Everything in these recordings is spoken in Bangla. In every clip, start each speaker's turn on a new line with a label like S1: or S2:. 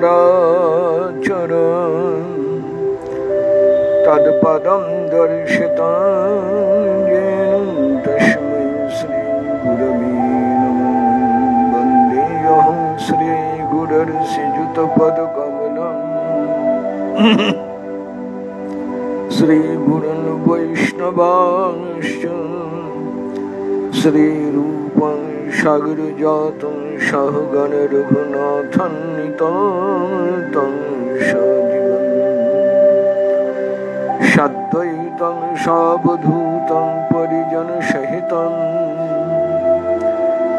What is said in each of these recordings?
S1: চরাচরম তৎপদম দর্শিতাং येन তস্मै শ্রী গুরবে নমঃ বন্দেহং শ্রী গুরুর্যুত পদকমলম শ্রী গুরুন বৈষ্ণবাংশ্চ শ্রীরূপং সাগরজাতং সহগণ রঘুনাথান্বিतं সজীবন সদ্বৈতং সাবধূतं পরিজনসহিतं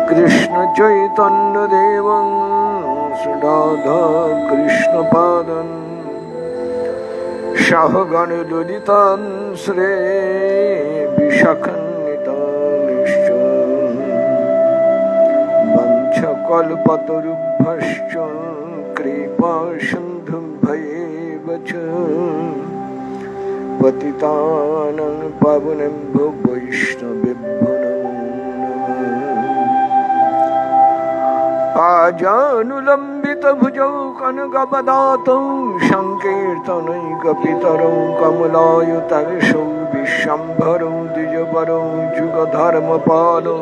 S1: কৃষ্ণ চৈতন্যদেবং রাধা কৃষ্ণপাদং সহগণ ললিতাং শ্রী বিশাখান্বিতাংশ্চ কল্পতরুভ্যশ্চ কৃপা সিন্ধুভ্যেব চ পতিতানাং পাবনেভ্যো বৈষ্ণবেভ্যো নমো নমঃ আজানুলম্বিত ভুজৌ কনকবদাতৌ সংকীর্তনৈকপিতরৌ কমলায়ুতাংশৌ বিশ্বম্ভরৌ দ্বিজবরৌ যুগধর্মপালৌ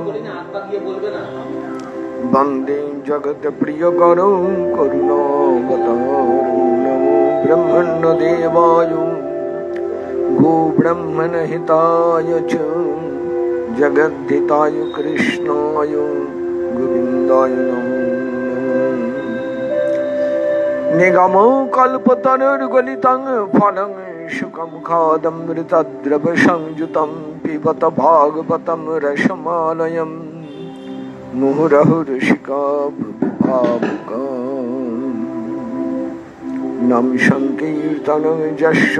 S1: বন্দে জগৎ প্রিয়করৌ করুণাবতারৌ নমো ব্রহ্মণ্যদেবায় গোব্রহ্মণহিতায় চ জগদ্ধিতায় কৃষ্ণায় গোবিন্দায় নমো নমঃ নিগমো কল্পতরুর্গলিতং ফলং শুকং খাদমৃতদ্রব সংযুতং পিবত ভাগবতং রসমালয়ং মুহুরহুরসিকা ভাবুকা নাম সংকীর্তনং যস্য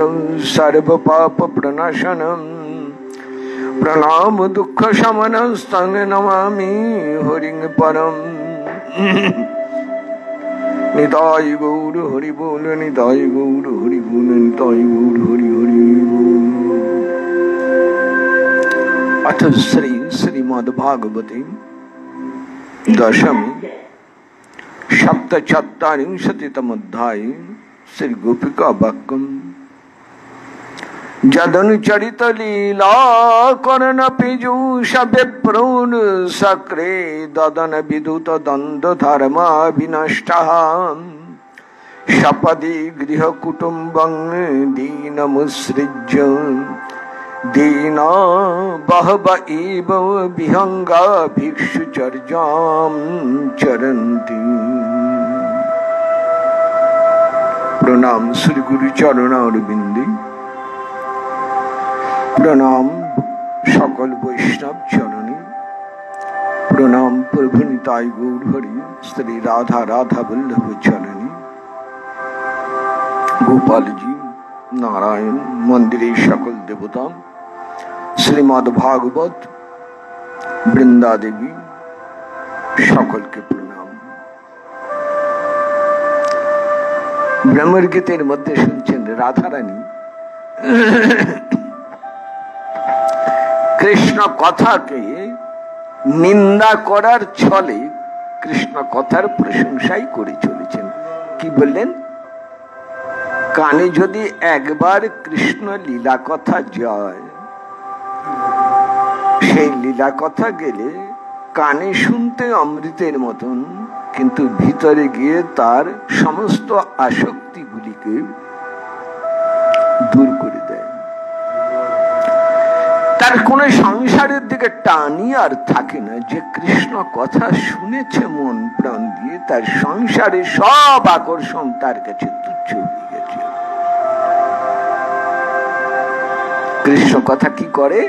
S1: সর্বপাপ প্রণাশনং প্রণাম দুঃখ শমনস্तं নমামি হরিং পরম নিতাই গৌর হরি বল নিতাই গৌর হরি বল নিতাই গৌর হরি হরি বল। अथ श्री श्रीमद्भागवते दशमी सप्तचत्वारिंशतितमोऽध्याये श्री गोपिका वाक्यम् जदनुचरित लीला कर्ण पीयूष विप्रून सक्रे ददन विदुत द्वन्द्व धर्मा विनष्टः सपदि गृह कुटुम्बं दीनमुत्सृज्य दीना बहव एव विहंगा भिक्षुचर्यां चरन्ति। प्रणाम श्री गुरु चरणारविंदे, प्रणाम सकल वैष्णव चरणे, प्रणाम प्रभु निताय गौर हरि श्री राधा राधा वल्लभ चरणे। गोपाल जी, नारायण, मंदिरे सकल देवता, श्रीमद् भागवत, बृंदा देवी, सकल के प्रणाम। ब्रह्मर गीतेर मध्य सुनছেন राधा रानी কৃষ্ণ কথাকে নিন্দা করার ছলে কৃষ্ণ কথার প্রশংসাই করে চলেছেন। কি বললেন? কানে যদি একবার কৃষ্ণ লীলা কথা যায়, সেই লীলা কথা গেলে কানে শুনতে অমৃতের মতন, কিন্তু ভিতরে গিয়ে তার সমস্ত আসক্তিগুলিকে দূর করে দেয়। তার কোন সংসারের দিকে টানি আর থাকে না। যে কৃষ্ণ কথা শুনেছে মন প্রাণ দিয়ে, তার সংসারে সব আকর্ষণ তার কাছে তুচ্ছ হয়ে গেছে। কৃষ্ণ কথা কি করে?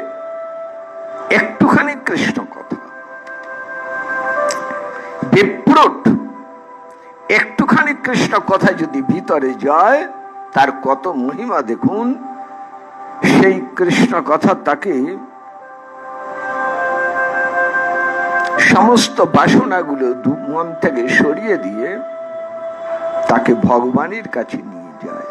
S1: একটুখানি কৃষ্ণ কথা, বিপ্রট একটুখানি কৃষ্ণ কথা যদি ভিতরে যায়, তার কত মহিমা দেখুন। সেই কৃষ্ণ কথা তাকে সমস্ত বাসনাগুলো মন থেকে সরিয়ে দিয়ে তাকে ভগবানের কাছে নিয়ে যায়।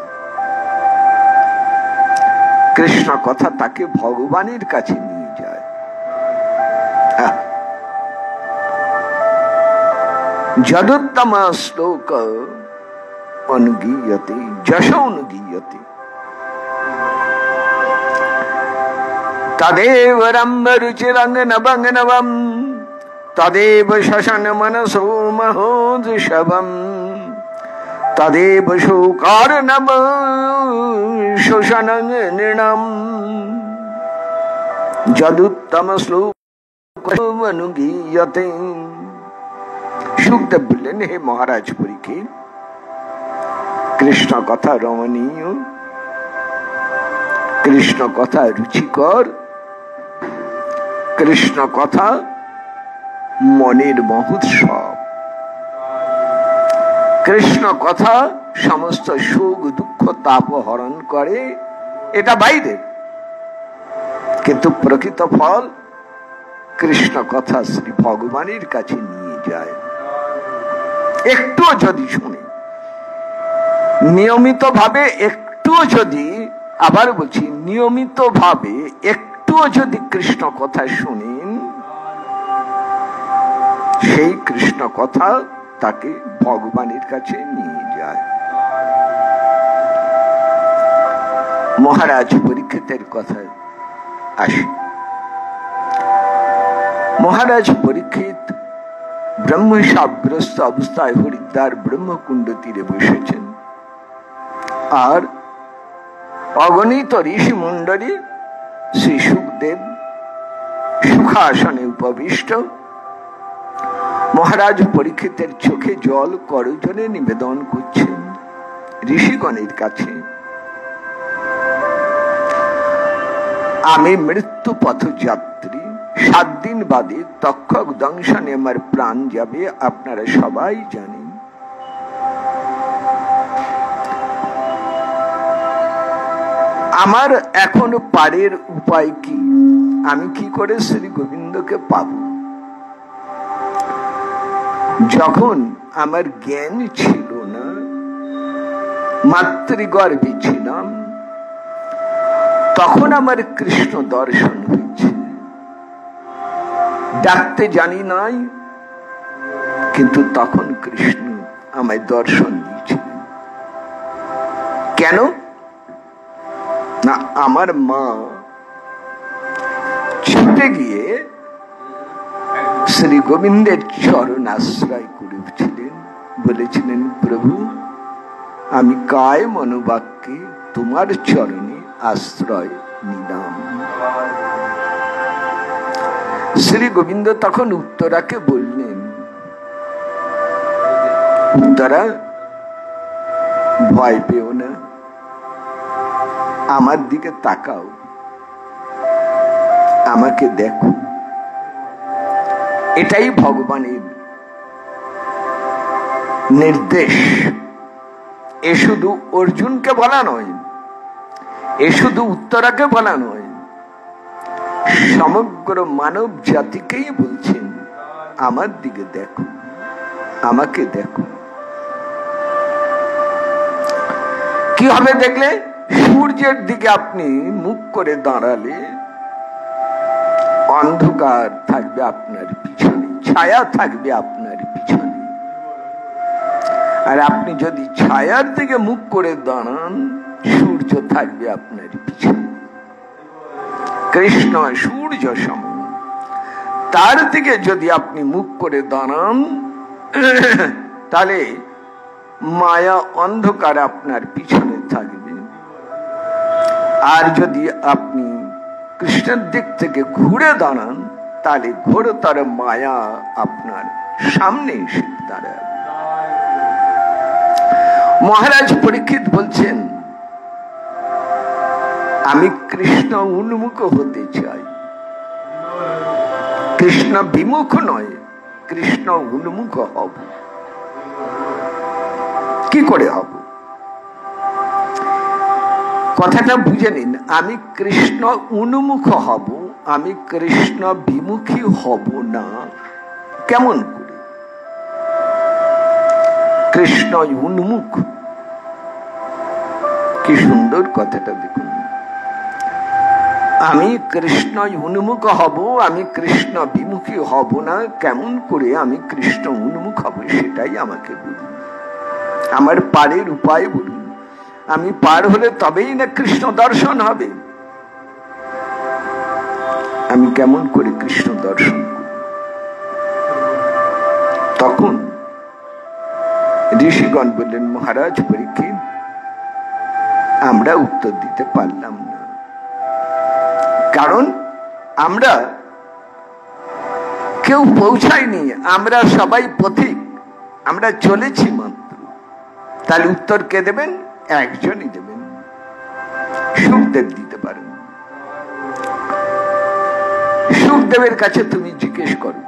S1: কৃষ্ণ কথা তাকে ভগবানের কাছে নিয়ে যায়। যদুত্তম শ্লোক অনুগীয়তে যশ অনুগীয়তে তদেব রম্ভ রুচিরঙ্গ নবঙ্গ নবম তদেব শশন মনসো মহোৎসবম তদেব শোকার্ণব শোষণ নৃণম যদুত্তম শ্লোক অনুগীয়তে। সুখদেব বললেন, হে মহারাজ পরীক্ষিত, কৃষ্ণ কথা রমণীয়, কৃষ্ণ কথা রুচিকর, কৃষ্ণ কথা মনের মহোৎসব, কৃষ্ণ কথা সমস্ত শোক দুঃখ তাপ হরণ করে, এটা বাইরে, কিন্তু প্রকৃত ফল কৃষ্ণ কথা শ্রী ভগবানের কাছে নিয়ে যায়। একটু যদি শুনে, নিয়মিত ভাবে একটু যদি, আবার বলছি নিয়মিত ভাবে একটু যদি কৃষ্ণ কথা শুনেন, সেই কৃষ্ণ কথা তাকে ভগবানের কাছে নিয়ে যায়। মহারাজ পরীক্ষিতের কথায় আসি। মহারাজ পরীক্ষিত ব্রহ্ম সাব্যস্ত অবস্থায় হরিদ্বার ব্রহ্মকুণ্ড তীরে বসেছেন, আর অগণিত ঋষি মণ্ডলী শ্রী সুখদেব সুখাসনে উপবিষ্ট। মহারাজ পরীক্ষিতের চোখে জল করজনে নিবেদন করছেন ঋষিগণের কাছে, আমি মৃত্যু পথযাত্রী, 7 দিন বাদে তক্ষক দংশনে আমার প্রাণ যাবে, আপনারা সবাই জানেন। আমার এখন পারের উপায় কি? আমি কি করে শ্রী গোবিন্দকে পাব? যখন আমার জ্ঞান ছিল না, মাতৃগর্ভে ছিলাম, তখন আমার কৃষ্ণ দর্শন হয়েছে। ডাকতে জানি নাই, কিন্তু তখন কৃষ্ণ আমায় দর্শন দিয়েছিলেন। কেন না, আমার মা ছুটে গিয়ে শ্রী গোবিন্দের চরণ আশ্রয় করেছিলেন, বলেছিলেন, প্রভু আমি কায় মনোবাক্যে তোমার চরণে আশ্রয় নিলাম। শ্রী গোবিন্দ তখন উত্তরাকে বললেন, উত্তরা ভয় পেও না, আমার দিকে তাকাও, আমাকে দেখো। এটাই ভগবানের নির্দেশ। এ শুধু অর্জুনকে বলা নয়, এ শুধু উত্তরাকে বলা নয়, সমগ্র মানব জাতিকেই বলছেন, আমার দিকে দেখো, আমাকে দেখো। কি হবে দেখলে? সূর্যের দিকে আপনি মুখ করে দাঁড়ালে অন্ধকার থাকবে আপনার পিছনে, ছায়া থাকবে আপনার পিছনে। আর আপনি যদি ছায়ার দিকে মুখ করে দাঁড়ান, সূর্য থাকবে আপনার পিছনে। কৃষ্ণ সূর্য সম, তার দিকে যদি আপনি মুখ করে দাঁড়ান, তাহলে মায়া অন্ধকার আপনার পিছনে থাকবে। আর যদি আপনি কৃষ্ণের দিক থেকে ঘুরে দাঁড়ান, তাহলে ঘোরতর মায়া আপনার সামনে এসে দাঁড়াবে। মহারাজ পরীক্ষিত বলছেন, আমি কৃষ্ণ উন্মুখ হতে চাই, কৃষ্ণ বিমুখ নয়, কৃষ্ণ উন্মুখ হব। কি করে হব? কথাটা বুঝে নিন। আমি কৃষ্ণ উন্মুখ হব, আমি কৃষ্ণ বিমুখী হব না। কেমন করে? কৃষ্ণ উন্মুখ, কি সুন্দর কথাটা দেখুন। আমি কৃষ্ণ উন্মুখ হব, আমি কৃষ্ণ বিমুখী হব না। কেমন করে আমি কৃষ্ণ উন্মুখ হব, সেটাই আমাকে বলুন। আমার পারের উপায় বলুন। আমি পার হলে তবেই না কৃষ্ণ দর্শন হবে। আমি কেমন করে কৃষ্ণ দর্শন করব? তখন ঋষিগণ বললেন, মহারাজ পরীক্ষিত, আমরা উত্তর দিতে পারলাম না, কারণ আমরা কেউ পৌঁছায়নি, আমরা সবাই পথিক, আমরা চলেছি মাত্র। তাহলে উত্তর কে দেবেন? একজনই দেবেন, সুখদেব দিতে পারেন। সুখদেবের কাছে তুমি জিজ্ঞেস করো।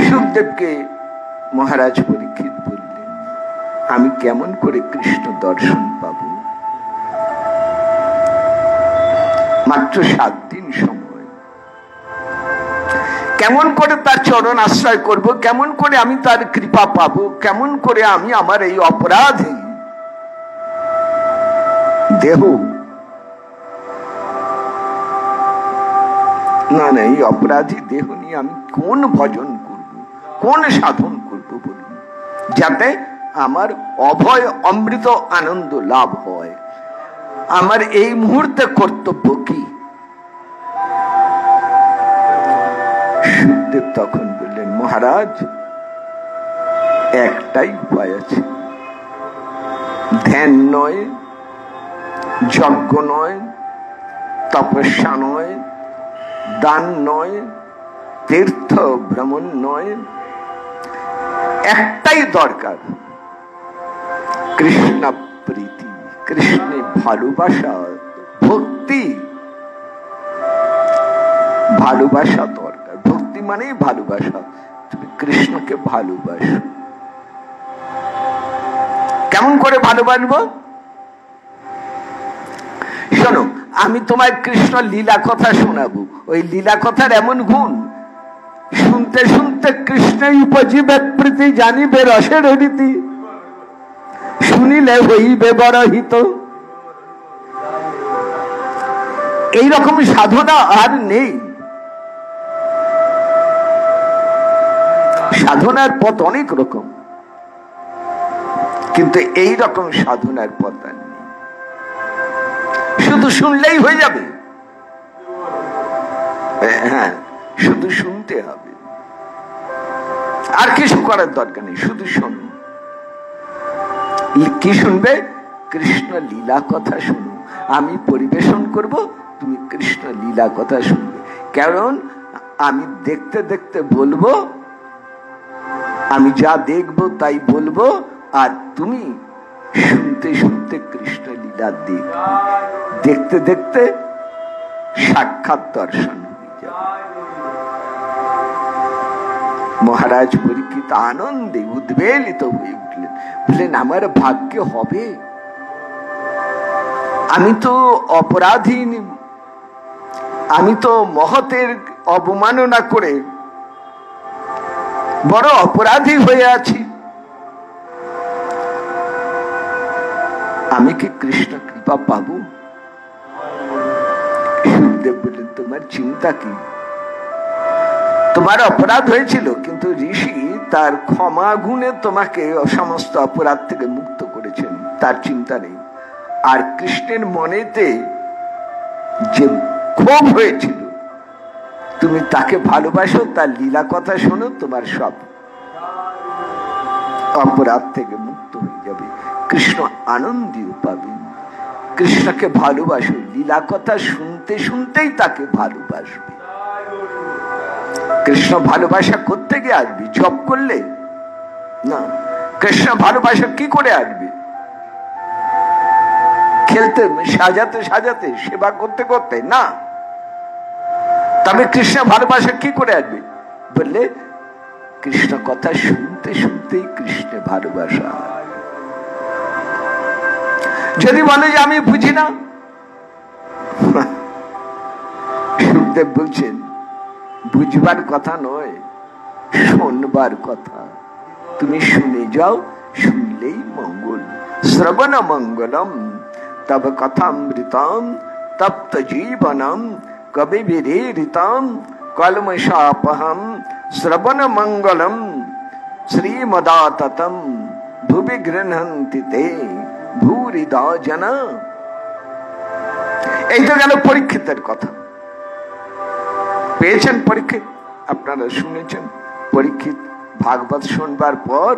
S1: সুখদেবকে মহারাজ পরীক্ষিত বললেন, আমি কেমন করে কৃষ্ণ দর্শন পাব? মাত্র 7 দিন সময়, কেমন করে তার চরণ আশ্রয় করব? কেমন করে আমি তার কৃপা পাবো? কেমন করে আমি আমার এই অপরাধী দেহ, না না, এই অপরাধী দেহ নিয়ে আমি কোন ভজন করব, কোন সাধন করব বলুন, যাতে আমার অভয় অমৃত আনন্দ লাভ হয়? আমার এই মুহূর্তে কর্তব্য কি? সুখদেব তখন বললেন, মহারাজ একটাই উপায় আছে। ধ্যান নয়, যজ্ঞ নয়, তপস্যা নয়, দান নয়, তীর্থ ভ্রমণ নয়, একটাই দরকার, কৃষ্ণ প্রীতি, কৃষ্ণে ভালোবাসা, ভক্তি। ভালোবাসা দরকার, ভক্তি মানেই ভালোবাসা। তুমি কৃষ্ণকে ভালোবাসো। কেমন করে ভালোবাসবো? শোনো, আমি তোমার কৃষ্ণ লীলা কথা শোনাবো। ওই লীলা কথার এমন গুণ, শুনতে শুনতে কৃষ্ণই উপজীবে প্রীতি, জানিবে রসের রীতি, শুনিলে হইবে বড় হিত। এইরকম সাধনা আর নেই। সাধনার পথ অনেক রকম, কিন্তু এই রকম সাধনার পথ আর নেই। শুধু শুনলেই হয়ে যাবে? হ্যাঁ, শুধু শুনতে হবে, আর কিছু করার দরকার নেই। শুধু শুনুন। কি শুনবে? কৃষ্ণ লীলা কথা শুনো। আমি পরিবেশন করব, তুমি কৃষ্ণ লীলা কথা শুনবে। কারণ আমি দেখতে দেখতে বলবো, আমি যা দেখবো তাই বলবো, আর তুমি শুনতে শুনতে কৃষ্ণ লীলা দেখবে। দেখতে দেখতে সাক্ষাৎ দর্শন হয়ে যাবে। মহারাজ পরীক্ষিত আনন্দে উদ্বেলিত হয়ে উঠলেন, বললেন, আমার ভাগ্যে হবে? আমি তো অপরাধী, আমি তো মহতের অবমাননা করে বড় অপরাধী হয়ে আছি। আমি কি কৃষ্ণ কৃপা পাবো? সুখদেব বললেন, তোমার চিন্তা কি? তোমার অপরাধ হয়েছিল, কিন্তু ঋষি তার ক্ষমা গুণে তোমাকে সমস্ত অপরাধ থেকে মুক্ত করেছেন, তার চিন্তা নেই। আর কৃষ্ণের মনেতে যে ক্ষোভ হয়েছিল, তুমি তাকে ভালোবাসো, তার লীলা কথা শোনো, তোমার সব অপরাধ থেকে মুক্ত হয়ে যাবে। কৃষ্ণ আনন্দীয় পাবেন। কৃষ্ণকে ভালোবাসো, লীলা কথা শুনতে শুনতেই তাকে ভালোবাসবে। কৃষ্ণ ভালোবাসা করতে গিয়ে আসবে জপ করলে না। কৃষ্ণ ভালোবাসা কি করে আসবে? খেলতে, সাজাতে সাজাতে, সেবা করতে করতে না। তবে কৃষ্ণ ভালোবাসা কি করে আসবে? বললে কৃষ্ণ কথা শুনতে শুনতেই কৃষ্ণ ভালোবাসা। যদি বলে যে আমি বুঝি না, সুখদেব বলছেন, বুঝবার কথা নয়, শোনবার কথা। তুমি শুনে যাও, শুনলেই মঙ্গল। শ্রবণ মঙ্গলম তব কথামৃতম তপ্ত জীবনম কবি বিরেরিতম কলমশাপহম শ্রবণ মঙ্গলম শ্রীমদাততম ভুব বিগৃহন্তি তে ভূরিদা জনা। এই তো গেল পরীক্ষিতের কথা। পেয়েছেন পরীক্ষিত, আপনারা শুনেছেন। পরীক্ষিত ভাগবত শুনবার পর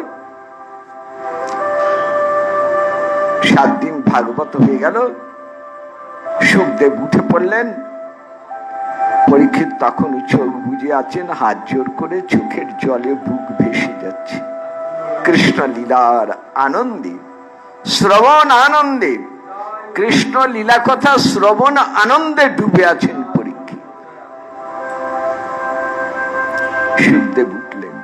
S1: 7 দিন ভাগবত হয়ে গেল। সুখদেব উঠে পড়লেন। পরীক্ষিত তখন চোখ বুজে আছেন, হাত জোর করে চোখের জলে বুক ভেসে যাচ্ছে কৃষ্ণ লীলার আনন্দে, শ্রবণ আনন্দে। কৃষ্ণ লীলা কথা শ্রবণ আনন্দে ডুবে আছেন পরীক্ষিত। সুখদেব উঠলেন,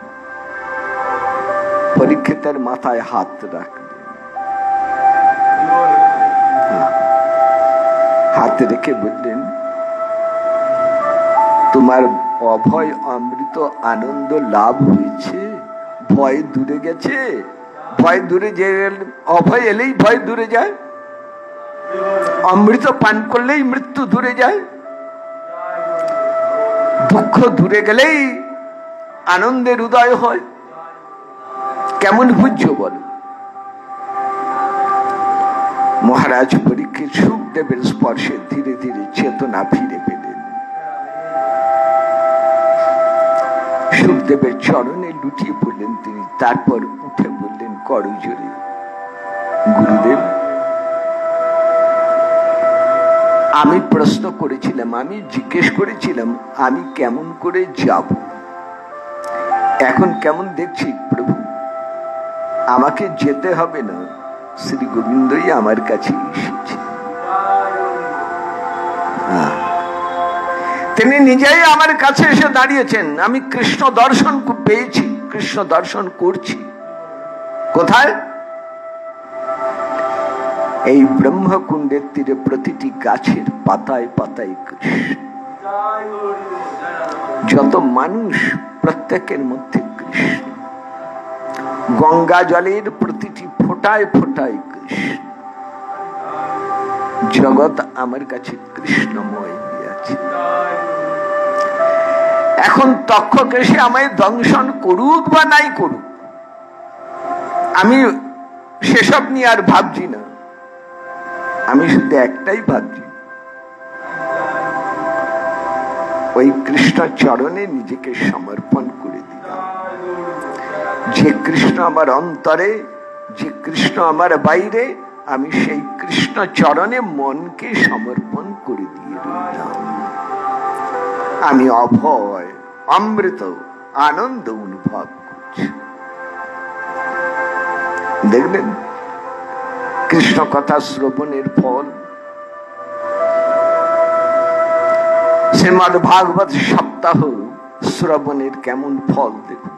S1: পরীক্ষিতের মাথায় হাত রাখলেন, হাত রেখে বললেন, তোমার অভয় অমৃত আনন্দ লাভ হয়েছে, ভয় দূরে গেছে। ভয় দূরে যে, অভয় এলেই ভয় দূরে যায়, অমৃত পান করলেই মৃত্যু দূরে যায়, দুঃখ দূরে গেলেই আনন্দের উদয় হয়। কেমন বুঝছো বলো? মহারাজ পরীক্ষিত সুখদেবের স্পর্শে ধীরে ধীরে চেতনা ফিরে পেলেন। সুখদেবের চরণে লুটিয়ে পড়লেন তিনি। তারপর উঠে বললেন করজোরে, গুরুদেব, আমি প্রশ্ন করেছিলাম, আমি জিজ্ঞেস করেছিলাম আমি কেমন করে যাব। এখন কেমন দেখছি প্রভু, আমাকে যেতে হবে না, শ্রী গোবিন্দই আমার কাছে এসেছে। তিনি নিজেই আমার কাছে এসে দাঁড়িয়েছেন। আমি কৃষ্ণ দর্শন পেয়েছি, কৃষ্ণ দর্শন করছি। কোথায়? এই ব্রহ্মকুণ্ডের তীরে প্রতিটি গাছের পাতায় পাতায় কৃষ্ণ। যত মানুষ প্রত্যেকের মধ্যে কৃষ্ণ। গঙ্গা জলের প্রতিটি ফোঁটায় ফোঁটায় কৃষ্ণ। জগৎ আমার কাছে কৃষ্ণময় হয়ে আছে। এখন তক্ষক এসে আমায় দংশন করুক বা নাই করুক, আমি সেসব নিয়ে আর ভাবছি না। আমি শুধু একটাই ভাবছি, ওই কৃষ্ণ চরণে নিজেকে সমর্পণ করে দিলাম। যে কৃষ্ণ আমার অন্তরে, যে কৃষ্ণ আমার বাইরে, আমি সেই কৃষ্ণ চরণে মনকে সমর্পণ করে দিয়ে রইলাম। আমি অভয় অমৃত আনন্দ অনুভব করছি। দেখলেন কৃষ্ণ কথা শ্রবণের ফল। শ্রীমদ্ ভাগবত সপ্তাহ শ্রবণের কেমন ফল দেখুন।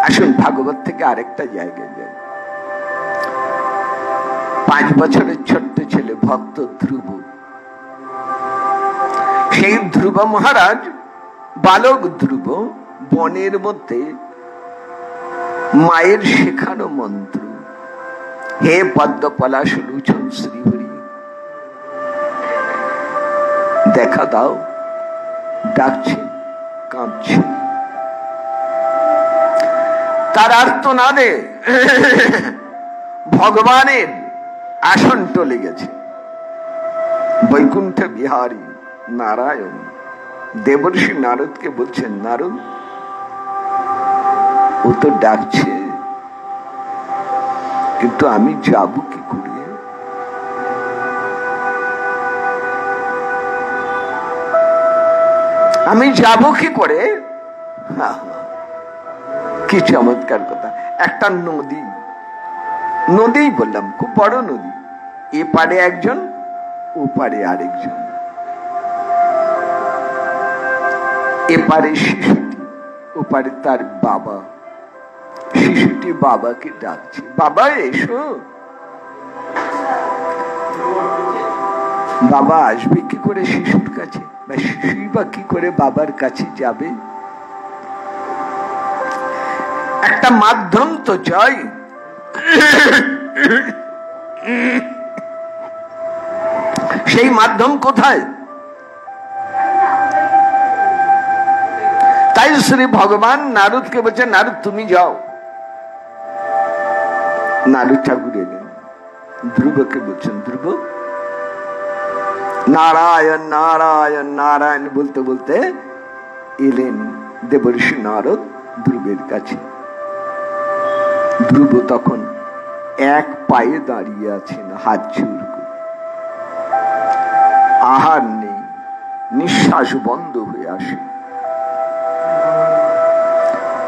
S1: আসুন ভাগবত থেকে আরেকটা জায়গায় যাই। 5 বছরের ছোট্ট ছেলে ভক্ত ধ্রুব, সেই ধ্রুব মহারাজ, বালক ধ্রুব, বনের মধ্যে মায়ের শেখানো মন্ত্র, হে পদ্ম পলাশ লোচন শ্রীহরি দেখা দাও, ডাকছে, কাঁদছে। তার আর্তনাদে ভগবানের আসন টলে গেছে। বৈকুণ্ঠ বিহারী নারায়ণ দেবর্ষি নারদকে বলছেন, নারদ, ও তো ডাকছে, কিন্তু আমি যাব কি করে? আমি যাব কি করে? কি চমৎকার কথা। একটা নদী, নদী বললাম, খুব বড় নদী, এপারে একজন, ওপারে আরেকজন। এপারে শিশুটি, ওপারে তার বাবা। শিশুটি বাবাকে ডাকছে, বাবা এসো। বাবা আসবে কি করে শিশুর কাছে, বা শিশুই বা কি করে বাবার কাছে যাবে? একটা মাধ্যম তো চাই। সেই মাধ্যম কোথায়? তাই শ্রী ভগবান নারদকে বলছেন, নারদ তুমি যাও। নারদ ঠাকুর এলেন, ধ্রুবকে বলছেন, ধ্রুব নারায়ণ নারায়ণ নারায়ণ বলতে বলতে এলেন দেবর্ষি নারদ ধ্রুবের কাছে। ধ্রুব তখন এক পায়ে দাঁড়িয়ে আছেন, হাত জোড় করে। আহার নেই, নিঃশ্বাস বন্ধ হয়ে আসে।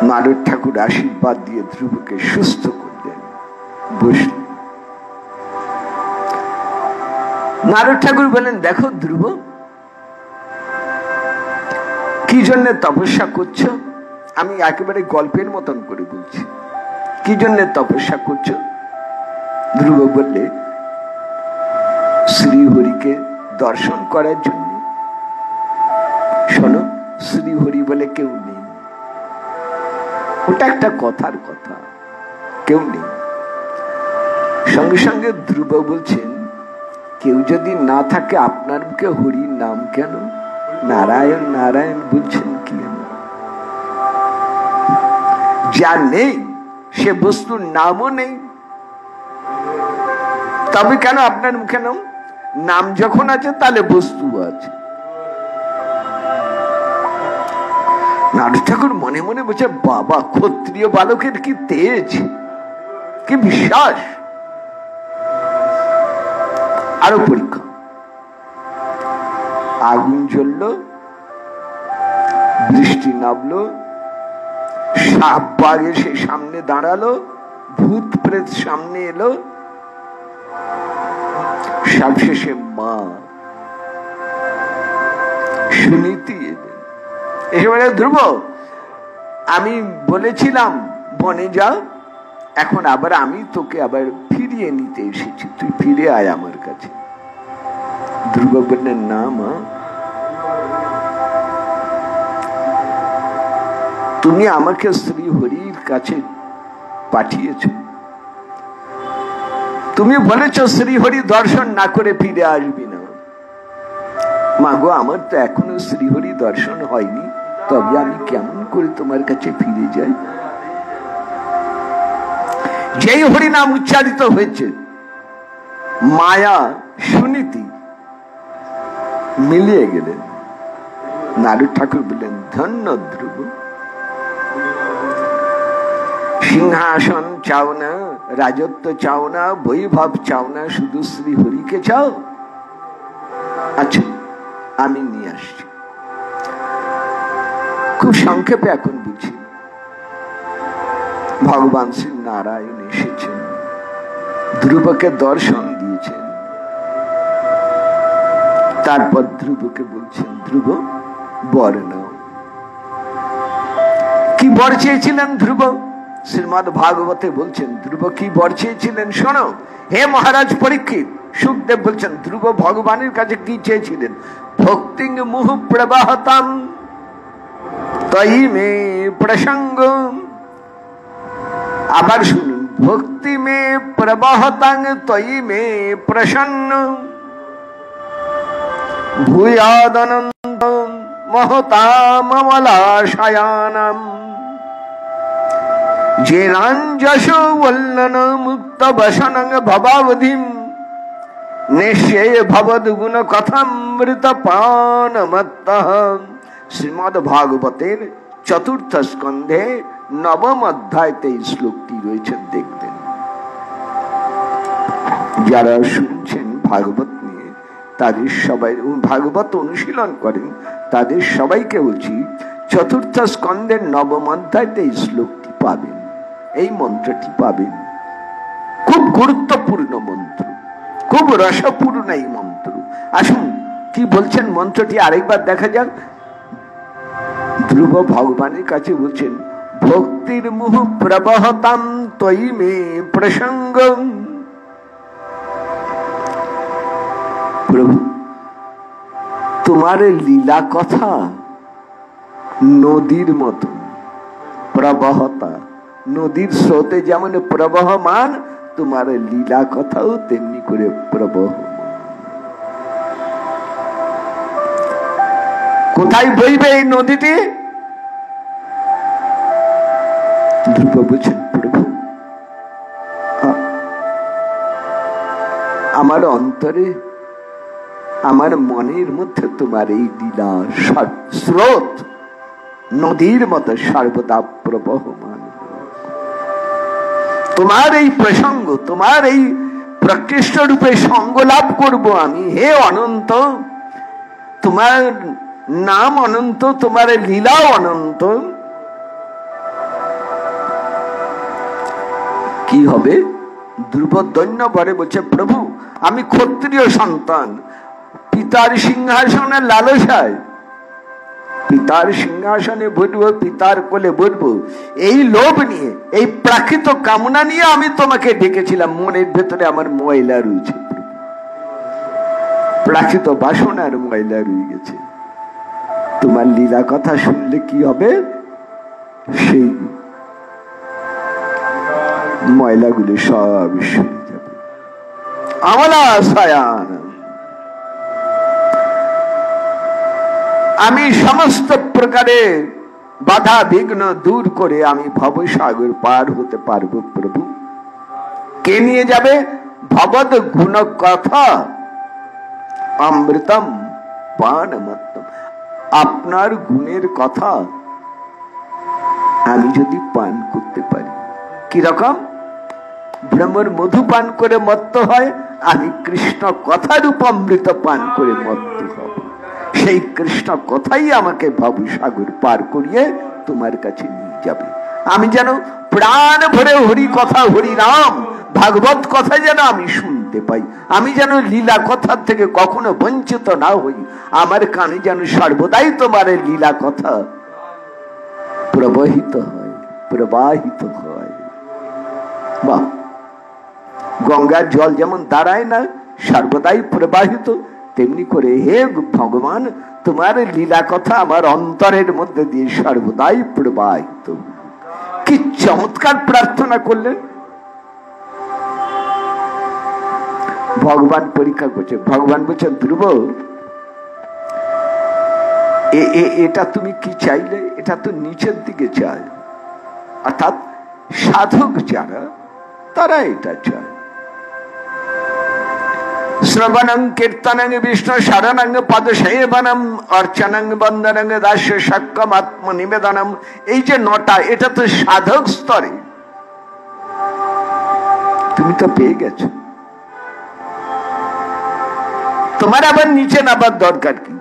S1: নারদ ঠাকুর আশীর্বাদ দিয়ে ধ্রুবকে সুস্থ করলেন, বসলেন। নারদ ঠাকুর বলেন, দেখো ধ্রুব, কি জন্য তপস্যা করছো? আমি একেবারে গল্পের মতন করে বলছি, কি জন্য তপস্যা করছো? ধ্রুব বললে, শ্রীহরিকে দর্শন করার জন্য। শোনো, শ্রীহরি বলে কেউ নেই, ওটা একটা কথার কথা, কেউ নেই। সঙ্গে সঙ্গে ধ্রুব বলছেন, কেউ যদি না থাকে আপনার মুখে হরির নাম কেন? নারায়ণ নারায়ণ বলছেন কি? যা নেই সে বস্তুর নামও নেই, তবে কেন আপনার মুখে নাম? নাম যখন আছে তাহলে বস্তু আছে। নারদ ঠাকুর মনে মনে বলছে, বাবা, ক্ষত্রিয় বালকের কি তেজ, কি বিশ্বাস! আরো পরীক্ষা। আগুন জ্বলল, বৃষ্টি নামলো, সাপ বাঘ এসে সামনে দাঁড়ালো, ভূত প্রেত সামনে এলো, সবশেষে মা সুনীতি এলেন। এসে বলে, ধ্রুব, আমি বলেছিলাম বনে যাও, এখন আবার আমি তোকে আবার ফিরিয়ে নিতে এসেছি, তুই ফিরে আয় আমার কাছে। ধ্রুব বললেন, না মা, তুমি আমাকে শ্রীহরির কাছে পাঠিয়েছ, তুমি বলেছ শ্রীহরি দর্শন না করে ফিরে আসবি না। মা গো, আমার তো এখনো শ্রীহরি দর্শন হয়নি, তবে আমি কেমন করে তোমার কাছে ফিরে যাই? যেই হরি নাম উচ্চারিত হয়েছে, মায়া সুনীতি মিলিয়ে গেলেন। নারদ ঠাকুর বললেন, ধন্য ধ্রুব, সিংহাসন চাও না, রাজত্ব চাও না, বৈভব চাও না, শুধু শ্রীহরিকে চাও? আচ্ছা, আমি নিয়ে আসছি। খুব সংক্ষেপে এখন বুঝি, ভগবান শ্রী নারায়ণ এসেছেন, ধ্রুবকে দর্শন দিয়েছেন। তারপর ধ্রুবকে বলছেন, ধ্রুব বর নাও। কি বর চেয়েছিলেন ধ্রুব? শ্রীমদ ভাগবতে বলছেন, ধ্রুব কি বর চেয়েছিলেন শোনো। হে মহারাজ পরীক্ষিত, সুখদেব বলছেন, ধ্রুব ভগবানের কাছে কি চেয়েছিলেন? ভক্তি মুহ প্রবাহতাম তয়ি মে প্রসঙ্গ। আবার শুনুন, ভক্তি মে প্রবাহতাং তয়ি মে প্রসন্ন ভূয়াদনন্ত মহতামলাশয়ানাম জেনাঞ্জস বল্লন মুক্ত বসনং ভবাবধিম নিশ্চয় ভবদ গুণ কথামৃত পানমত্তঃ। শ্রীমদ ভাগবতের চতুর্থ স্কন্ধে নবম অধ্যায়তে এই শ্লোকটি রয়েছে, দেখবেন। যারা শুনছেন ভাগবত নিয়ে, তাদের সবাই ভাগবত অনুশীলন করেন, তাদের সবাইকে বলছি, চতুর্থ স্কন্ধের নবম অধ্যায়তে এই শ্লোকটি পাবেন, এই মন্ত্রটি পাবেন। খুব গুরুত্বপূর্ণ মন্ত্র, খুব রসপূর্ণ এই মন্ত্র। আসুন কি বলছেন মন্ত্রটি আরেকবার দেখা যাক। ধ্রুব ভগবানের কাছে বলছেন, ভক্তির মুহ প্রবহতাম তয়ি মে প্রসঙ্গ। প্রভু, তোমার লীলা কথা নদীর মতো প্রবহতা, নদীর স্রোতে যেমন প্রবহমান, তোমার লীলা কথাও তেমনি করে প্রবহমান। কোথায় বইবে এই নদীটি? আমার অন্তরে আমার মনের মধ্যে তোমার এই লীলা স্রোত নদীর মতো সর্বদা প্রবহমান। তোমার এই প্রসঙ্গ, তোমার এই প্রকৃষ্ট রূপে সঙ্গ লাভ করবো আমি। হে অনন্ত, তোমার নাম অনন্ত, তোমার লীলাও অনন্ত। কি হবে? ধ্রুবদৈন্য পরে বলছে, প্রভু আমি ক্ষত্রিয় সন্তান, পিতার সিংহাসনে লালসায়, পিতার সিংহাসনে বসবো, পিতার কোলে বসবো, এই লোভ নিয়ে, এই প্রাকৃত কামনা নিয়ে আমি তোমাকে ডেকেছিলাম। মনের ভেতরে আমার ময়লা রয়েছে, প্রাকৃত বাসনার ময়লা রয়ে গেছে। তোমার লীলা কথা শুনলে কি হবে? সেই ময়লাগুলি সব সরে যাবে। আমলা সায়ান, আমি সমস্ত প্রকারের বাধা বিঘ্ন দূর করে আমি ভবসাগর পার হতে পারবো প্রভু। কে নিয়ে যাবে? ভবদ গুণ কথা অমৃতম পানমত্তম। আপনার গুণের কথা আমি যদি পান করতে পারি, কিরকম? ব্রহ্মর মধু পান করে মত্ত হয়, আমি কৃষ্ণ কথারূপ অমৃত পান করে মত্ত হব। সেই কৃষ্ণ কথাই আমাকে ভবসাগর পার করিয়ে তোমার কাছে নিয়ে যাবে। আমি যেন প্রাণ ভরে হরি কথা, হরি নাম ভাগবত কথা যেন আমি শুনতে পাই। আমি যেন লীলা কথার থেকে কখনো বঞ্চিত না হই। আমার কানে যেন সর্বদাই তোমার লীলা কথা প্রবাহিত হয়, প্রবাহিত হয়। বাহ! গঙ্গার জল যেমন দাঁড়ায় না, সর্বদাই প্রবাহিত, তেমনি করে হে ভগবান তোমার লীলা কথা আমার অন্তরের মধ্যে দিয়ে সর্বদাই প্রবাহিত। কি চমৎকার প্রার্থনা করলেন! ভগবান পরীক্ষা করছে। ভগবান বলছেন, ধ্রুব এটা তুমি কি চাইলে? এটা তো নিচের দিকে চায়, অর্থাৎ সাধক যারা তারা এটা চায়। শ্রবণং কীর্তনং বিষ্ণু শরণং পদসেবনম অর্চনং বন্দনং দাস্য সক্কম আত্মনিবেদনম। এই যে নটা, এটা তো সাধক স্তরে। তুমি তো পেয়ে গেছো, তোমার আবার নিচে নাবার দরকার কি?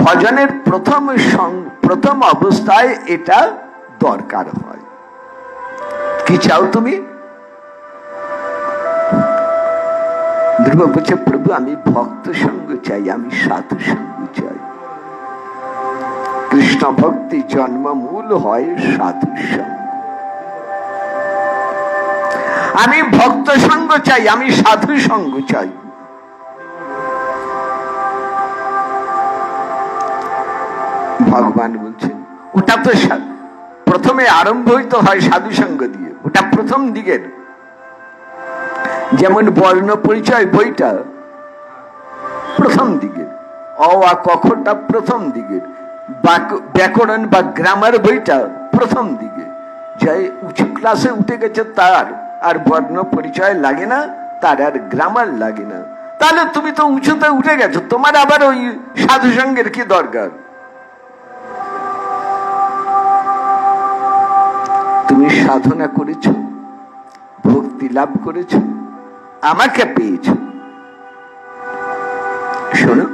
S1: ভজনের প্রথম অবস্থায় এটা দরকার হয়। কি চাও তুমি? ধ্রুব বলছে, প্রভু আমি ভক্ত সঙ্গ চাই, আমি সাধু সঙ্গ চাই। কৃষ্ণ ভক্তি জন্মমূল হয় সাধু সঙ্গ। আমি ভক্ত সঙ্গ চাই, আমি সাধু সঙ্গ চাই। ভগবান বলছেন ওটা তো প্রথমে আরম্ভ হইতে হয় সাধু সঙ্গ দিয়ে, ওটা প্রথম দিকের। যেমন বর্ণ পরিচয় বইটা প্রথম দিকের, অ আ কখটা প্রথম দিকের, ব্যাকরণ বা গ্রামার বইটা প্রথম দিকে। যে উঁচু ক্লাসে উঠে গেছে তার আর বর্ণ পরিচয় লাগে না, তার আর গ্রামার লাগে না। তাহলে তুমি তো উঁচুতে উঠে গেছো, তোমার আবার ওই সাধু সঙ্গের কি দরকার? তুমি সাধনা করেছ, ভক্তি লাভ করেছ, আমাকে পেয়েছ। শোনো,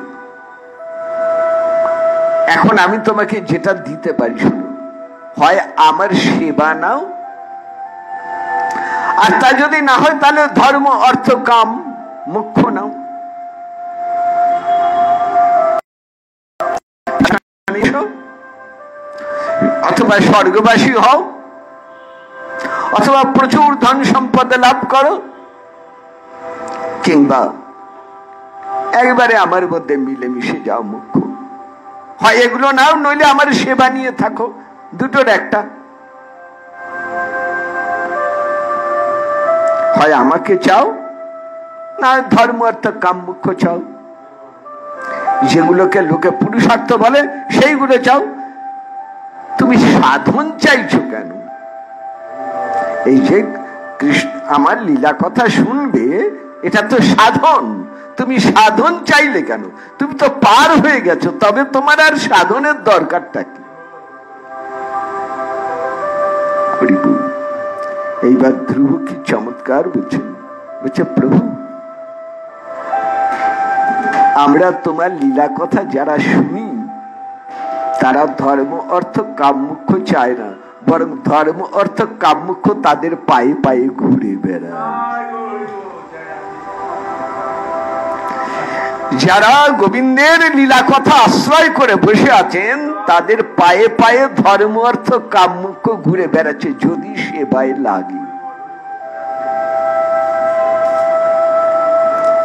S1: এখন আমি তোমাকে যেটা দিতে পারি, শোনো, হয় আমার সেবা নাও, আর তা যদি না হয় তাহলে ধর্ম অর্থ কাম মুখ্য নাও। অথবা স্বর্গবাসী হও, অথবা প্রচুর ধন সম্পদ লাভ করো, কিংবা একবারে আমার মধ্যে মিলেমিশে যাও মুখ্য। হয় এগুলো নাও, নইলে আমার সেবা নিয়ে থাকো, দুটোর একটা। হয় আমাকে চাও, না ধর্ম অর্থ কাম মুখ্য চাও। যেগুলোকে লোকে পুরুষার্থ বলে সেইগুলো চাও। তুমি সাধন চাইছো কেন? এই যে কৃষ্ণ আমার লীলা কথা শুনবে, এটা তো সাধন। তুমি সাধন চাইলে কেন? তুমি তো পার হয়ে গেছো, তবে তোমার আর সাধনের দরকারটা কি? এইবার ধ্রুব কি চমৎকার বলছেন, বলছে প্রভু আমরা তোমার লীলা কথা যারা শুনি তারা ধর্ম অর্থ কামমুখ্য চায় না, বরং ধর্ম অর্থ কামমুখ্য তাদের পায়ে পায়ে ঘুরে বেড়ায়। যারা গোবিন্দের লীলা কথা আশ্রয় করে বসে আছেন তাদের পায়ে পায়ে ধর্ম অর্থ কামমুখ্য ঘুরে বেড়াচ্ছে, যদি সেবায় লাগে।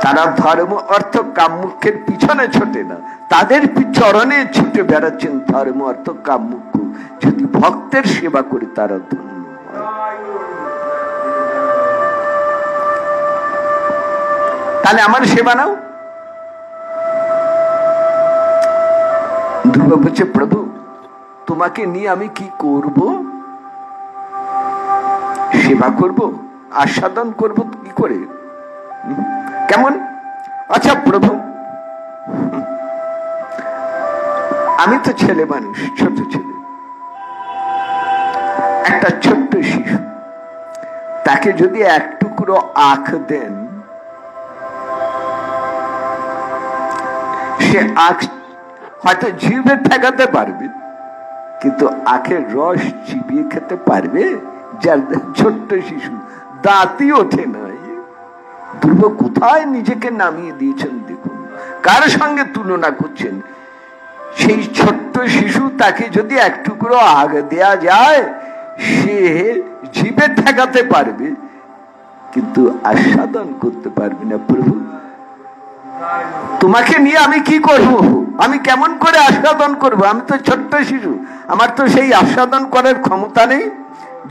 S1: তারা ধর্ম অর্থ কামমুখ্যের পিছনে ছোটে না, তাদের চরণে ছুটে বেড়াচ্ছেন ধর্ম অর্থ কামমুখ্য। যদি ভক্তের সেবা করে তারা ধন্য হয়। তাহলে আমার সেবা নাও। ধ্রুব বলছে প্রভু তোমাকে নিয়ে আমি কি করব? সেবা করব, আস্বাদন করব কি করে, কেমন? আচ্ছা প্রভু আমি তো ছেলে মানুষ, ছোট ছেলে, একটা ছোট্ট শিশু, তাকে যদি এক টুকরো আখ দেন, সে আখ হয়তো জিভে ঠেকাতে পারবে, কিন্তু আখের রস চিবিয়ে খেতে পারবে? যার ছোট্ট শিশু দাঁতই ওঠে নাই। ধ্রুব কোথায় নিজেকে নামিয়ে দিয়েছেন দেখুন, কার সঙ্গে তুলনা করছেন? সেই ছোট্ট শিশু, তাকে যদি এক টুকরো আগ দেয়া যায় সে জিভে ঠেকাতে পারবে, কিন্তু আস্বাদন করতে পারবে না। প্রভু তোমাকে নিয়ে আমি কি করব? আমি কেমন করে আস্বাদন করব? আমি তো ছোট্ট শিশু, আমার তো সেই আস্বাদন করার ক্ষমতা নেই।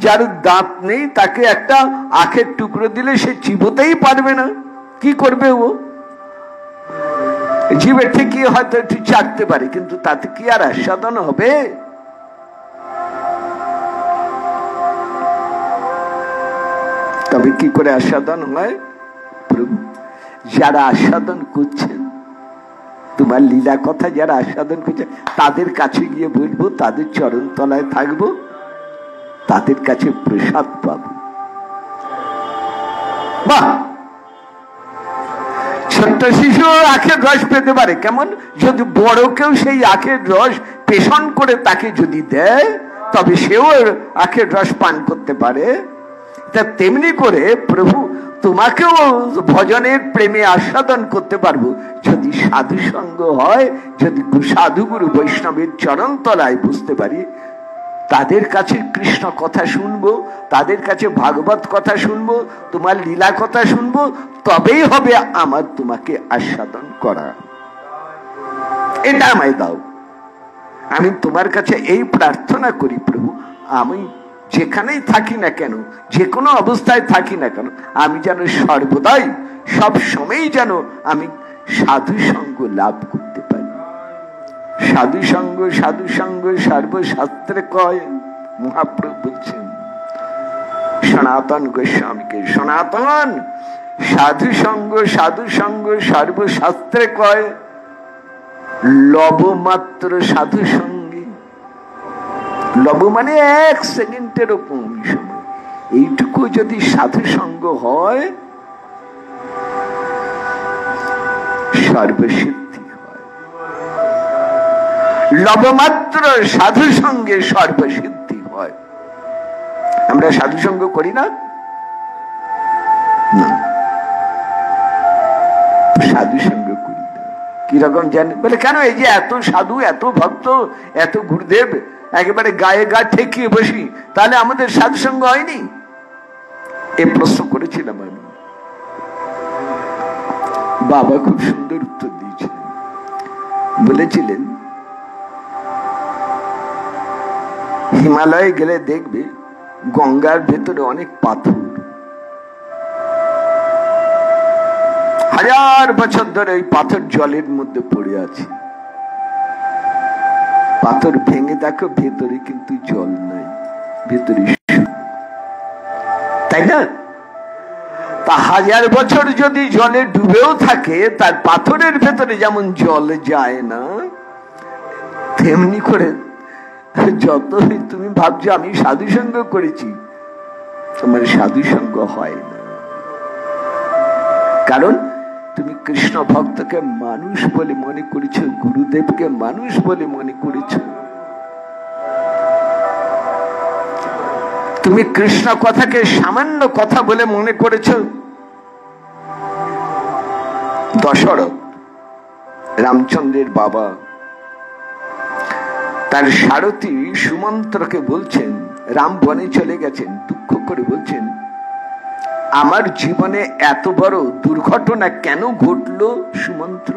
S1: যার দাঁত নেই তাকে একটা আখের টুকরো দিলে সে চিবোতেই পারবে না, কি করবে? ও জিভে ঠেকিয়ে হয়তো একটু চাটতে পারে, কিন্তু তাতে কি আর আস্বাদন হবে? তবে কি করে আস্বাদন হয়? প্রভু যারা আস্বাদন করছেন তোমার লীলা কথা, যারা আস্বাদন করছে তাদের কাছে গিয়ে বলবো, তাদের চরণ তলায় থাকবো, তাদের কাছে প্রসাদ পাবো। বাহ! ছোট্ট শিশু আখের রস পেতে পারে, কেমন? যদি বড় কেউ সেই আখের রস পেশন করে তাকে যদি দেয় তবে সেও আখের রস পান করতে পারে। তা তেমনি করে প্রভু তোমাকেও ভজনের প্রেমে আস্বাদন করতে পারবো যদি সাধু সঙ্গ হয়, যদি সাধু গুরু বৈষ্ণবের চরণ তলায় বুঝতে পারি, তাদের কাছে কৃষ্ণ কথা শুনবো, তাদের কাছে ভাগবত কথা শুনবো, তোমার লীলা কথা শুনবো, তবেই হবে আমার তোমাকে আস্বাদন করা। এটা আমায় দাও। আমি তোমার কাছে এই প্রার্থনা করি প্রভু, আমি যেখানেই থাকি না কেন, যে কোনো অবস্থায় থাকি না কেন, আমি যেন সর্বদাই সব সময়ই যেন আমি সাধু সঙ্গ লাভ করতে পারি। সাধু সঙ্গ সর্বশাস্ত্রে কয়, মহাপ্রভু বলছেন সনাতন গোস্বামীকে, সনাতন সাধু সঙ্গ সর্বশাস্ত্রে কয় লবমাত্র সাধু সঙ্গে। লব মানে 1 সেকেন্ডেরও কম সময়, এইটুকু যদি সাধু সঙ্গ হয় সর্বসিদ্ধি হয়। লবমাত্র সাধু সঙ্গে সর্বসিদ্ধি হয়। আমরা সাধু সঙ্গ করি না? সাধু সঙ্গ করি না। কিরকম জানেন? বলে কেন? এই যে এত সাধু, এত ভক্ত, এত গুরুদেব একেবারে গায়ে গা ঠেকিয়ে বসি, তাহলে আমাদের সাধু সঙ্গ হয়নি? এ প্রশ্ন করেছিলাম আমি। বাবা খুব সুন্দর উত্তর দিয়েছিলেন। বলেছিলেন হিমালয়ে গেলে দেখবে গঙ্গার ভেতরে অনেক পাথর, 1000 বছর ধরে ওই পাথর জলের মধ্যে পড়ে আছে। পাথর ভেঙে দেখো ভেতরে কিন্তু জল নাই, ভেতরে, তাই না? তা 1000 বছর যদি জলে ডুবেও থাকে, তার পাথরের ভেতরে যেমন জল যায় না, তেমনি করে যতই তুমি ভাবছো আমি সাধু সঙ্গ করেছি, তোমার সাধু সঙ্গ হয় না। কারণ তুমি কৃষ্ণ ভক্তকে মানুষ বলে মনে করেছো, গুরুদেবকে মানুষ বলে মনে করেছো। তুমি কৃষ্ণ কথাকে সামান্য কথা বলে মনে করেছো। দশরথ, রামচন্দ্রের বাবা, তার সারথী সুমন্ত্রকে বলছেন, রাম বনে চলে গেছেন, দুঃখ করে বলছেন, আমার জীবনে এত বড় দুর্ঘটনা কেন ঘটলো সুমন্ত্র?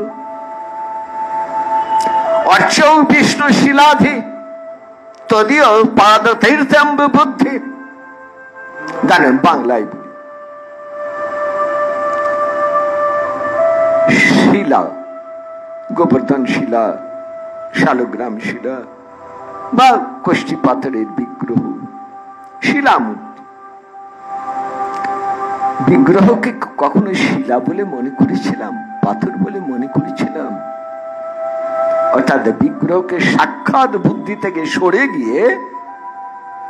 S1: অর্চৌ বিষ্ণু শিলাধি তদীয় পাদ তীর্থম্ব বুদ্ধি। জানেন বাংলায় বলি, শিলা, গোবর্ধন শিলা, শালগ্রাম শিলা বা কষ্টি পাথরের বিগ্রহ, শিলামূর্তি। বিগ্রহকে কখনো শিলা বলে মনে করেছিলাম, পাথর বলে মনে করেছিলাম? অর্থাৎ বিগ্রহকে সাক্ষাৎ বুদ্ধি থেকে সরে গিয়ে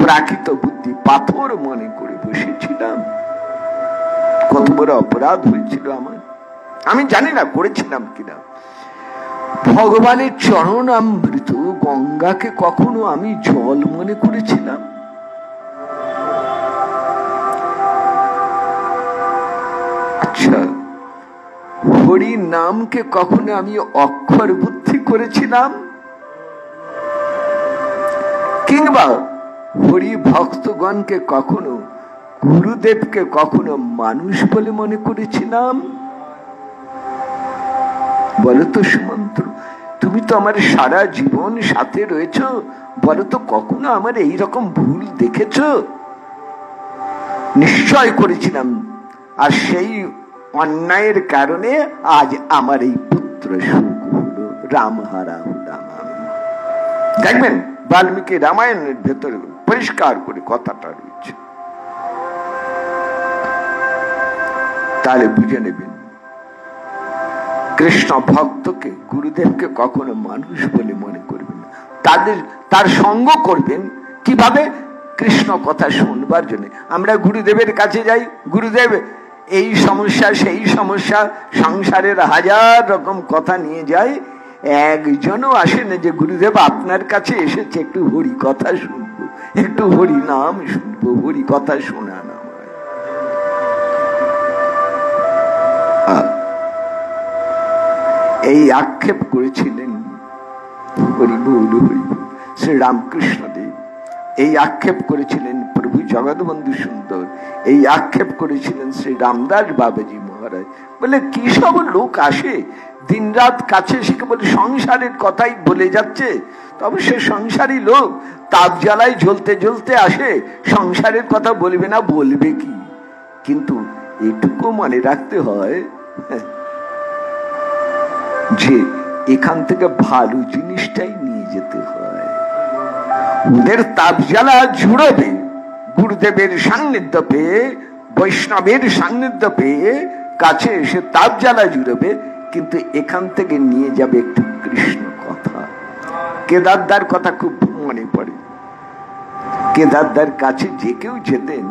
S1: প্রাকৃত বুদ্ধি, পাথর মনে করে বসেছিলাম। কত বড় অপরাধ হয়েছিল আমার, আমি জানি না করেছিলাম কিনা। ভগবানের চরণামৃত গঙ্গাকে কখনো আমি জল মনে করেছিলাম? আচ্ছা, হরি নামকে কখনো আমি অক্ষর বুদ্ধি করেছিলাম? কিংবা হরি ভক্তগণকে কখনো, গুরুদেবকে কখনো মানুষ বলে মনে করেছিলাম? বলো তো সুমন্ত্র, তুমি তো আমার সারা জীবন সাথে রয়েছ, বলো তো কখনো আমার এইরকম ভুল দেখেছ? নিশ্চয় করেছিলাম, আর সেই অন্যায়ের কারণে আজ আমার এই পুত্র শোক হলো, রাম হারা হলাম আমি। দেখবেন বাল্মীকি রামায়ণের ভেতরে পরিষ্কার করে কথাটা রয়েছে, তাহলে বুঝে নেবেন কৃষ্ণ ভক্তকে, গুরুদেবকে কখনো মানুষ বলে মনে করবেন না। তার সঙ্গ করবেন কিভাবে? কৃষ্ণ কথা শুনবার জন্য। আমরা গুরুদেবের কাছে যাই, গুরুদেব এই সমস্যা সেই সমস্যা, সংসারের 1000 রকম কথা নিয়ে যাই, একজনও আসে না যে গুরুদেব আপনার কাছে এসেছে একটু হরি কথা শুনবো, একটু হরি নাম শুনবো, হরি কথা শোনা না। এই আক্ষেপ করেছিলেন হরিবল হরিবল শ্রী রামকৃষ্ণদেব, এই আক্ষেপ করেছিলেন প্রভু জগৎবন্ধু সুন্দর, এই আক্ষেপ করেছিলেন শ্রী রামদাস বাবাজি মহারাজ। বলে কি সব লোক আসে দিন রাত কাছে শিখে, বলে সংসারের কথাই বলে যাচ্ছে। তবে সে সংসারী লোক তাপ জ্বালায় জ্বলতে জ্বলতে আসে, সংসারের কথা বলবে না, বলবে কি? কিন্তু এটুকু মনে রাখতে হয় যে এখান থেকে ভালো জিনিসটাই নিয়ে যেতে হয়। ওদের তাপ জ্বালা জুড়বে, গুরুদেবের সান্নিধ্য পেয়ে, বৈষ্ণবের সান্নিধ্য পেয়ে কাছে এসে তাপ জ্বালা জুড়বে, কিন্তু এখান থেকে নিয়ে যাবে একটু কৃষ্ণ কথা। কেদারদার কথা খুব মনে পড়ে। কেদারদার কাছে যে কেউ যেতেন,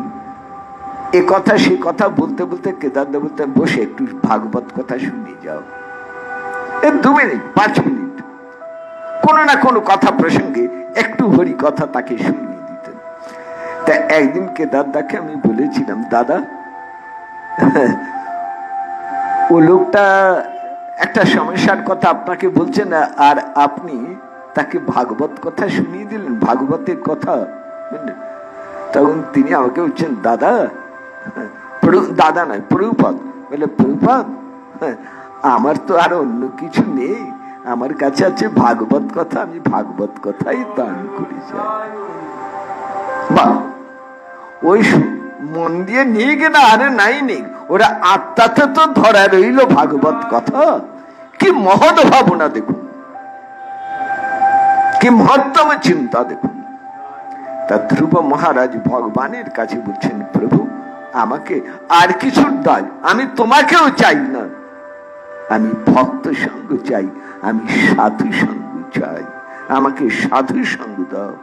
S1: এ কথা সে কথা বলতে বলতে কেদারদা বলতেন, বসে একটু ভাগবত কথা শুনে যাও। 2 মিনিট 5 মিনিট কোনো না কোনো কথা প্রসঙ্গে একটু হরি কথা তাকে শুনিয়ে দিতেন। তা একদিন কেদারদাকে আমি বলেছিলাম, দাদা ও লোকটা একটা সমস্যার কথা আপনাকে বলছে না, আর আপনি তাকে ভাগবত কথা শুনিয়ে দিলেন, ভাগবতের কথা। তখন তিনি আমাকে বলছেন, দাদা, দাদা নয় প্রভুপাদ, বলে প্রভুপাদ আমার তো আর অন্য কিছু নেই, আমার কাছে আছে ভাগবত কথা, আমি ভাগবত কথাই দান করি যাই। বা ওই মন দিয়ে নিয়ে গেলে আরে নাই নেই, ওরা আত্মাতে তো ধরা রইল ভাগবত কথা। কি মহৎ ভাবনা দেখুন, কি মহত্তম চিন্তা দেখুন। তা ধ্রুব মহারাজ ভগবানের কাছে বলছেন, প্রভু আমাকে আর কিছুর দায় আমি তোমাকেও চাই না, আমি ভক্ত সঙ্গ চাই, আমি সাধু সঙ্গ চাই, আমাকে সাধু সঙ্গ দাও।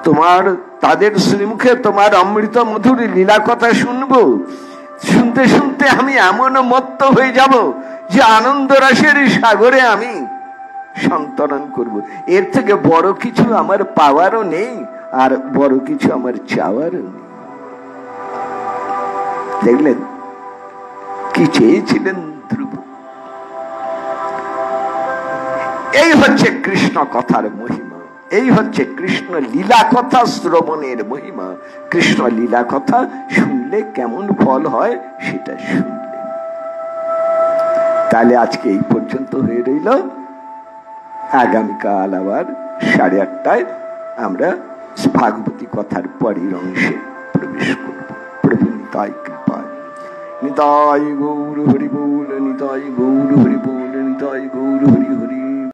S1: তোমার তাদের শ্রীমুখে তোমার অমৃত মধুর লীলা কথা শুনবো, শুনতে শুনতে আমি এমন মত্ত হয়ে যাব যে আনন্দ রসের সাগরে আমি সন্তরণ করব। এর থেকে বড় কিছু আমার পাওয়ারও নেই, আর বড় কিছু আমার চাওয়ারও নেই। দেখলেন কি চেয়েছিলেন ধ্রুব? এই হচ্ছে কৃষ্ণ কথার মহিমা, এই হচ্ছে কৃষ্ণ লীলা কথা শ্রবণের মহিমা। কৃষ্ণ লীলা কথা শুনলে কেমন ফল হয় সেটা শুনলে। তাহলে আজকে এই পর্যন্ত হয়ে রইল। আগামীকাল আবার 8:30 আমরা ভাগবতী কথার পরের অংশে প্রবেশ করব। প্রভু নিতাই কৃপায়। নিতাই গৌর হরি বল, নিতাই গৌর হরি বল, নিতাই গৌর হরি হরি।